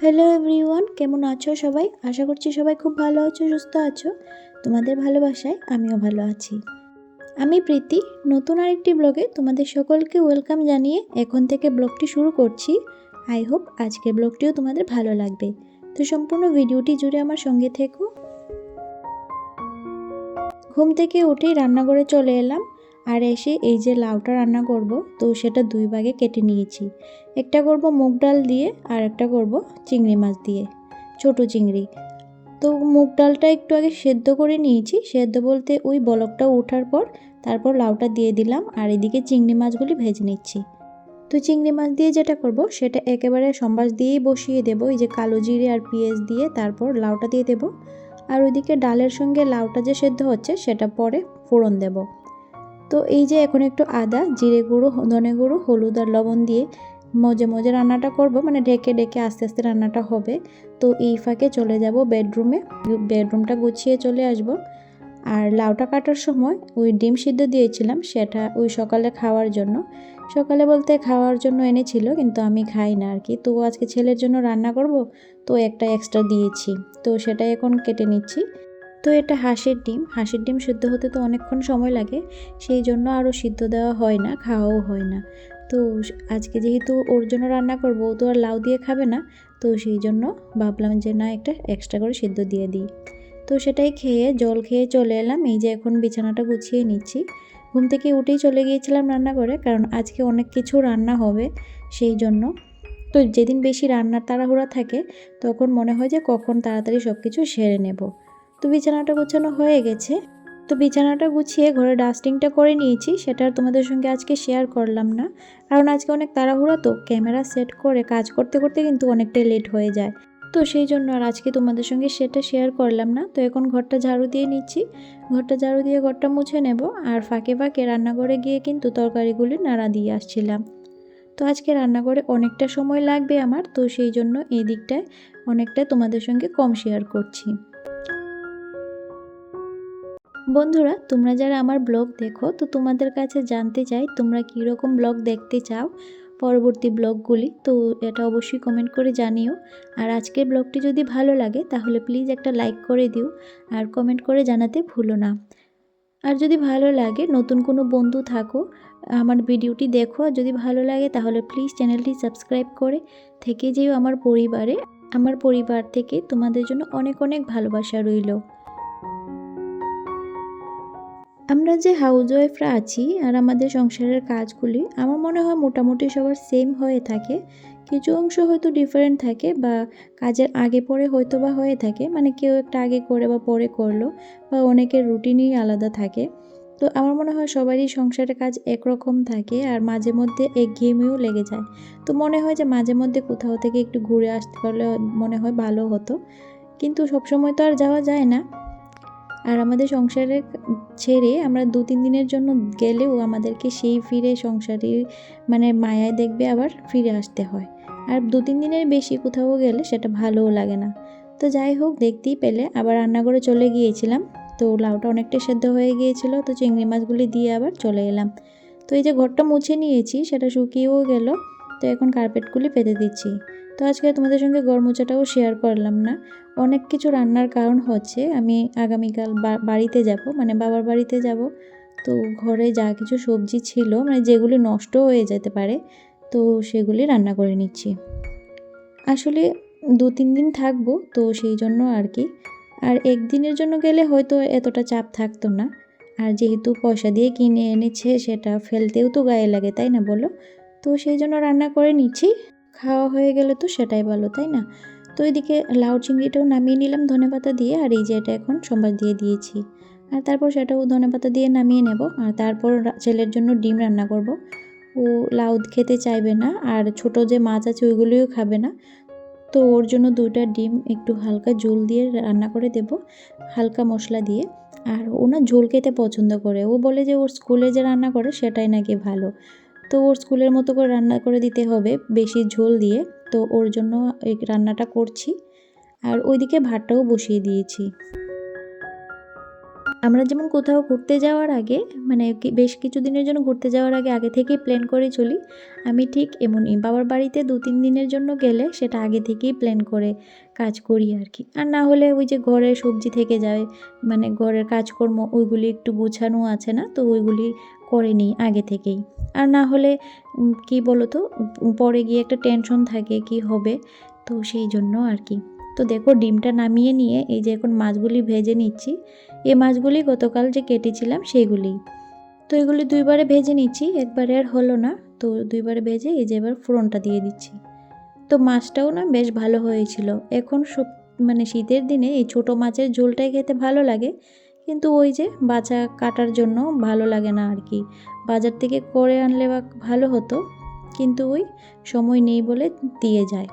Hello everyone, কেমন আছো সবাই? আশা করছি সবাই খুব ভালো আছো, সুস্থ আছো। তোমাদের ভালোবাসায় আমিও ভালো আছি। আমি প্রীতি, নতুন আরেকটি ব্লগে তোমাদের সকলকে ওয়েলকাম জানিয়ে এখন থেকে ব্লগটি শুরু করছি। আই হোপ আজকের ব্লগটিও তোমাদের ভালো লাগবে। তো সম্পূর্ণ ভিডিওটি জুড়ে আমার সঙ্গে থেকো। ঘুম থেকে উঠেই রান্নাঘরে চলে এলাম, আর এসে এই যে লাউটা রান্না করব, তো সেটা দুই ভাগে কেটে নিয়েছি। একটা করব মুগ ডাল দিয়ে আর একটা করব চিংড়ি মাছ দিয়ে, ছোট চিংড়ি। তো মুগ ডালটা একটু আগে সেদ্ধ করে নিয়েছি, সেদ্ধ বলতে ওই বলকটা ওঠার পর তারপর লাউটা দিয়ে দিলাম, আর এদিকে চিংড়ি মাছগুলি ভেজে নিচ্ছি। তো চিংড়ি মাছ দিয়ে যেটা করব সেটা একেবারে সম্বাস দিয়েই বসিয়ে দেব, এই যে কালো জিরে আর পেঁয়াজ দিয়ে তারপর লাউটা দিয়ে দেব। আর ওইদিকে ডালের সঙ্গে লাউটা যে সেদ্ধ হচ্ছে সেটা পরে ফোড়ন দেব। তো এই যে এখন একটু আদা, জিরে গুঁড়ো, ধনে গুঁড়ো, হলুদ আর লবণ দিয়ে মজে মজে রান্নাটা করব, মানে ঢেকে ঢেকে আস্তে আস্তে রান্নাটা হবে। তো এই ফাঁকে চলে যাব বেডরুমটা গুছিয়ে চলে আসব। আর লাউটা কাটার সময় ওই ডিম সিদ্ধ দিয়েছিলাম, সেটা ওই সকালে খাওয়ার জন্য, সকালে বলতে খাওয়ার জন্য এনেছিল, কিন্তু আমি খাই না আর কি। তো আজকে ছেলের জন্য রান্না করব, তো একটা এক্সট্রা দিয়েছি, তো সেটাই এখন কেটে নিচ্ছি। তো এটা হাঁসের ডিম সিদ্ধ হতে তো অনেকক্ষণ সময় লাগে, সেই জন্য আরও সিদ্ধ দেওয়া হয় না, খাওয়াও হয় না। তো আজকে যেহেতু ওর জন্য রান্না করবো, ও তো আর লাউ দিয়ে খাবে না, তো সেই জন্য ভাবলাম যে না, একটা এক্সট্রা করে সিদ্ধ দিয়ে দিই। তো সেটাই খেয়ে জল খেয়ে চলে এলাম, এই যে এখন বিছানাটা গুছিয়ে নিচ্ছি। ঘুম থেকে উঠেই চলে গিয়েছিলাম রান্নাঘরে, কারণ আজকে অনেক কিছু রান্না হবে সেই জন্য। তো যেদিন বেশি রান্নার তাড়াহুড়া থাকে তখন মনে হয় যে কখন তাড়াতাড়ি সব কিছু সেরে নেব। তো বিছানাটা গোছানো হয়ে গেছে। তো বিছানাটা গুছিয়ে ঘরে ডাস্টিংটা করে নিয়েছি, সেটা আর তোমাদের সঙ্গে আজকে শেয়ার করলাম না, কারণ আজকে অনেক তাড়াহুড়া, তো ক্যামেরা সেট করে কাজ করতে করতে কিন্তু অনেকটাই লেট হয়ে যায়। তো সেই জন্য আর আজকে তোমাদের সঙ্গে সেটা শেয়ার করলাম না। তো এখন ঘরটা ঝাড়ু দিয়ে নিচ্ছি, ঘরটা ঝাড়ু দিয়ে ঘরটা মুছে নেব, আর ফাঁকে ফাঁকে রান্নাঘরে গিয়ে কিন্তু তরকারিগুলি নাড়া দিয়ে আসছিলাম। তো আজকে রান্নাঘরে অনেকটা সময় লাগবে আমার, তো সেই জন্য এই দিকটায় অনেকটা তোমাদের সঙ্গে কম শেয়ার করছি। বন্ধুরা, তোমরা যারা আমার ব্লগ দেখো, তো তোমাদের কাছে জানতে চাই তোমরা কীরকম ব্লগ দেখতে চাও পরবর্তী ব্লগগুলি, তো এটা অবশ্যই কমেন্ট করে জানিও। আর আজকের ব্লগটি যদি ভালো লাগে তাহলে প্লিজ একটা লাইক করে দিও, আর কমেন্ট করে জানাতে ভুলো না। আর যদি ভালো লাগে, নতুন কোনো বন্ধু থাকো আমার ভিডিওটি দেখো, আর যদি ভালো লাগে তাহলে প্লিজ চ্যানেলটি সাবস্ক্রাইব করে থেকে যেও আমার পরিবারে। আমার পরিবার থেকে তোমাদের জন্য অনেক অনেক ভালোবাসা রইল। আমরা যে হাউসওয়াইফরা আছি আর আমাদের সংসারের কাজগুলি আমার মনে হয় মোটামুটি সবার সেম হয়ে থাকে, কিছু অংশ হয়তো ডিফারেন্ট থাকে, বা কাজের আগে পরে হয়তো বা হয়ে থাকে, মানে কেউ একটা আগে করে বা পরে করলো, বা অনেকের রুটিনই আলাদা থাকে। তো আমার মনে হয় সবারই সংসারের কাজ একরকম থাকে, আর মাঝে মধ্যে একঘেয়েমিও লেগে যায়। তো মনে হয় যে মাঝে মধ্যে কোথাও থেকে একটু ঘুরে আসতে পারলে মনে হয় ভালো হতো, কিন্তু সবসময় তো আর যাওয়া যায় না। আর আমাদের সংসারে ছেড়ে আমরা 2-3 দিনের জন্য গেলেও আমাদেরকে সেই ফিরে সংসারের মানে মায়ায় দেখবে আবার ফিরে আসতে হয়। আর 2-3 দিনের বেশি কোথাও গেলে সেটা ভালোও লাগে না। তো যাই হোক, দেখতেই পেলে আবার রান্নাঘরে চলে গিয়েছিলাম। তো লাউটা অনেকটা সেদ্ধ হয়ে গিয়েছিল, তো চিংড়ি মাছগুলি দিয়ে আবার চলে এলাম। তো এই যে ঘরটা মুছে নিয়েছি, সেটা শুকিয়েও গেল। তো এখন কার্পেটগুলি পেতে দিচ্ছি। তো আজকে তোমাদের সঙ্গে ঘর মোছাটাও শেয়ার করলাম না। অনেক কিছু রান্নার কারণ হচ্ছে আমি আগামীকাল বাড়িতে যাব, মানে বাবার বাড়িতে যাব। তো ঘরে যা কিছু সবজি ছিল, মানে যেগুলি নষ্ট হয়ে যেতে পারে, তো সেগুলি রান্না করে নিচ্ছি। আসলে 2-3 দিন থাকবো, তো সেই জন্য আর কি। আর একদিনের জন্য গেলে হয়তো এতটা চাপ থাকতো না। আর যেহেতু পয়সা দিয়ে কিনে এনেছে, সেটা ফেলতেও তো গায়ে লাগে, তাই না বলো? তো সেই জন্য রান্না করে নিচ্ছি, খাওয়া হয়ে গেলে তো সেটাই ভালো, তাই না? তো এদিকে লাউ চিংড়িটাও নামিয়ে নিলাম ধনেপাতা দিয়ে, আর এই যে এটা এখন সম্বাদ দিয়ে দিয়েছি। আর তারপর সেটাও ধনেপাতা দিয়ে নামিয়ে নেব, আর তারপর ছেলের জন্য ডিম রান্না করব। ও লাউ খেতে চাইবে না, আর ছোট যে মাছ আছে ওইগুলিও খাবে না। তো ওর জন্য 2টা ডিম একটু হালকা ঝোল দিয়ে রান্না করে দেব, হালকা মশলা দিয়ে। আর ও না ঝোল খেতে পছন্দ করে, ও বলে যে ওর স্কুলে যে রান্না করে সেটাই নাকি ভালো। তো ওর স্কুলের মতো করে রান্না করে দিতে হবে বেশি ঝোল দিয়ে, তো ওর জন্য এই রান্নাটা করছি। আর ওইদিকে ভাতটাও বসিয়ে দিয়েছি। আমরা যেমন কোথাও ঘুরতে যাওয়ার আগে মানে বেশ কিছু দিনের জন্য ঘুরতে যাওয়ার আগে থেকেই প্ল্যান করে চলি, আমি ঠিক এমনই বাবার বাড়িতে 2-3 দিনের জন্য গেলে সেটা আগে থেকেই প্ল্যান করে কাজ করি আর কি। আর না হলে ওই যে ঘরে সবজি থেকে যায়, মানে ঘরের কাজকর্ম ওইগুলি একটু গুছানো আছে না, তো ওইগুলি করে নিই আগে থেকেই। আর না হলে কি বলো তো, পরে গিয়ে একটা টেনশন থাকে কি হবে, তো সেই জন্য আর কি। তো দেখো ডিমটা নামিয়ে নিয়ে এই যে এখন মাছগুলি ভেজে নিচ্ছি। এই মাছগুলি গতকাল যে কেটেছিলাম সেইগুলি। তো এগুলি 2বারে ভেজে নিচ্ছি, একবারে আর হলো না, তো 2বারে ভেজে এই যে এবার ফোড়নটা দিয়ে দিচ্ছি। তো মাছটাও না বেশ ভালো হয়েছিল। এখন সব মানে শীতের দিনে এই ছোটো মাছের ঝোলটাই খেতে ভালো লাগে, কিন্তু ওই যে বাছা কাটার জন্য ভালো লাগে না আর কি। বাজার থেকে করে আনলে বা ভালো হতো, কিন্তু ওই সময় নেই বলে দিয়ে যায়।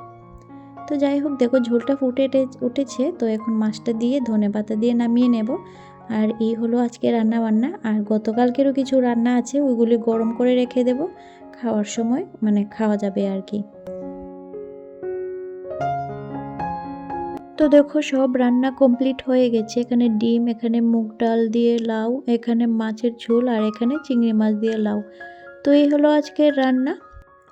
তো যাই হোক দেখো ঝোলটা ফুটে উঠেছে, তো এখন মাছটা দিয়ে ধনেপাতা দিয়ে নামিয়ে নেব। আর এই হলো আজকে রান্না বান্না। আর গতকালকেরও কিছু রান্না আছে, ওইগুলি গরম করে রেখে দেব, খাওয়ার সময় মানে খাওয়া যাবে আর কি। তো দেখো সব রান্না কমপ্লিট হয়ে গেছে। এখানে ডিম, এখানে মুগ ডাল দিয়ে লাউ, এখানে মাছের ঝোল, আর এখানে চিংড়ি মাছ দিয়ে লাউ। তো এই হলো আজকের রান্না।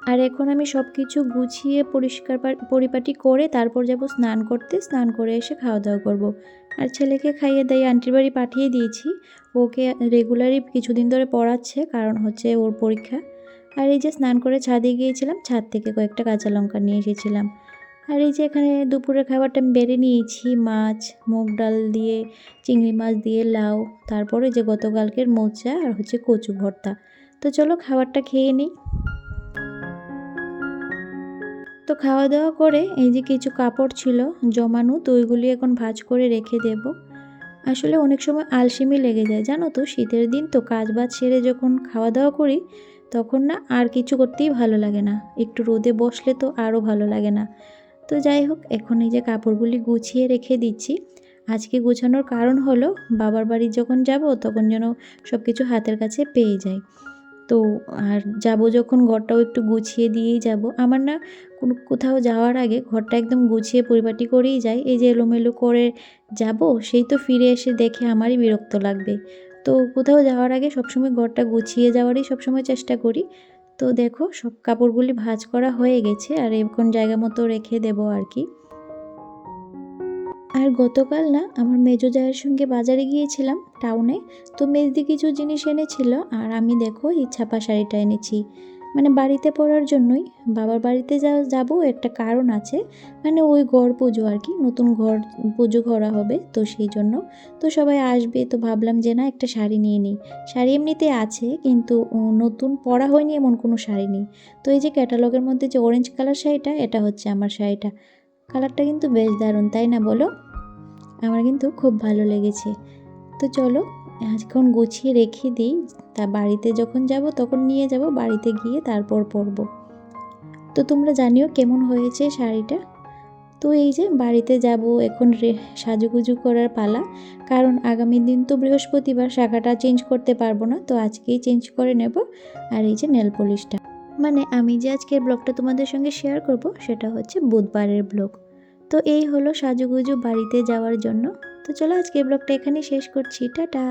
আর এখন আমি সব কিছু গুছিয়ে পরিষ্কার পরিপাটি করে তারপর যাব স্নান করতে। স্নান করে এসে খাওয়া দাওয়া করব। আর ছেলেকে খাইয়ে দাইয়ে আন্টির বাড়ি পাঠিয়ে দিয়েছি। ওকে রেগুলারই কিছুদিন ধরে পড়াচ্ছে, কারণ হচ্ছে ওর পরীক্ষা। আর এই যে স্নান করে ছাদে গিয়েছিলাম, ছাদ থেকে কয়েকটা কাঁচা লঙ্কা নিয়ে এসেছিলাম। আর এই যে এখানে দুপুরের খাবারটা আমি বেড়ে নিয়েছি, মাছ, মুগ ডাল দিয়ে, চিংড়ি মাছ দিয়ে লাউ, তারপরে যে গতকালকের মোচা আর হচ্ছে কচু ভর্তা। তো চলো খাবারটা খেয়ে নিই। তো খাওয়া দাওয়া করে এই যে কিছু কাপড় ছিল জমানো, তো ওইগুলি এখন ভাঁজ করে রেখে দেব। আসলে অনেক সময় আলসেমি লেগে যায় জানো তো, শীতের দিন তো কাজ বাজ সেরে যখন খাওয়া দাওয়া করি তখন না আর কিছু করতেই ভালো লাগে না, একটু রোদে বসলে তো আরও ভালো লাগে না। তো যাই হোক এখন এই যে কাপড়গুলি গুছিয়ে রেখে দিচ্ছি। আজকে গোছানোর কারণ হলো বাবার বাড়ি যখন যাব তখন যেন সব কিছু হাতের কাছে পেয়ে যাই। তো আর যাব যখন ঘরটাও একটু গুছিয়ে দিয়েই যাব। আমার না কোথাও যাওয়ার আগে ঘরটা একদম গুছিয়ে পরিপাটি করেই যাই। এই যে এলোমেলো করে যাব, সেই তো ফিরে এসে দেখে আমারই বিরক্ত লাগবে। তো কোথাও যাওয়ার আগে সবসময় ঘরটা গুছিয়ে যাওয়ারই সবসময় চেষ্টা করি। তো দেখো সব কাপড়গুলি ভাঁজ করা হয়ে গেছে, আর এখন জায়গা মতো রেখে দেবো আর কি। আর গতকাল না আমার মেজো জায়ের সঙ্গে বাজারে গিয়েছিলাম টাউনে, তো মেজদি কিছু জিনিস এনেছিল, আর আমি দেখো এই ছাপা শাড়িটা এনেছি, মানে বাড়িতে পরার জন্যই। বাবার বাড়িতে যাব একটা কারণ আছে, মানে ওই ঘর পুজো আর কি, নতুন ঘর পুজো করা হবে, তো সেই জন্য। তো সবাই আসবে, তো ভাবলাম যে না একটা শাড়ি নিয়ে নিই। শাড়ি এমনিতে আছে, কিন্তু নতুন পরা হয়নি এমন কোনো শাড়ি নেই। তো এই যে ক্যাটালগের মধ্যে যে অরেঞ্জ কালার শাড়িটা, এটা হচ্ছে আমার শাড়িটা। কালারটা কিন্তু বেশ দারুণ, তাই না বলো? আমার কিন্তু খুব ভালো লেগেছে। তো চলো এখন গুছিয়ে রেখে দিই, তা বাড়িতে যখন যাব তখন নিয়ে যাব, বাড়িতে গিয়ে তারপর পরব। তো তোমরা জানিও কেমন হয়েছে শাড়িটা। তো এই যে বাড়িতে যাব এখন, সাজুগুজু করার পালা, কারণ আগামী দিন তো বৃহস্পতিবার, শাখাটা চেঞ্জ করতে পারবো না, তো আজকেই চেঞ্জ করে নেব। আর এই যে নেল পলিশটা, মানে আমি যে আজকের ব্লগটা তোমাদের সঙ্গে শেয়ার করব সেটা হচ্ছে বুধবারের ব্লগ। তো এই হলো সাজুগুজু বাড়িতে যাওয়ার জন্য। তো চলো আজকের ব্লগটা এখানেই শেষ করছি, টাটা।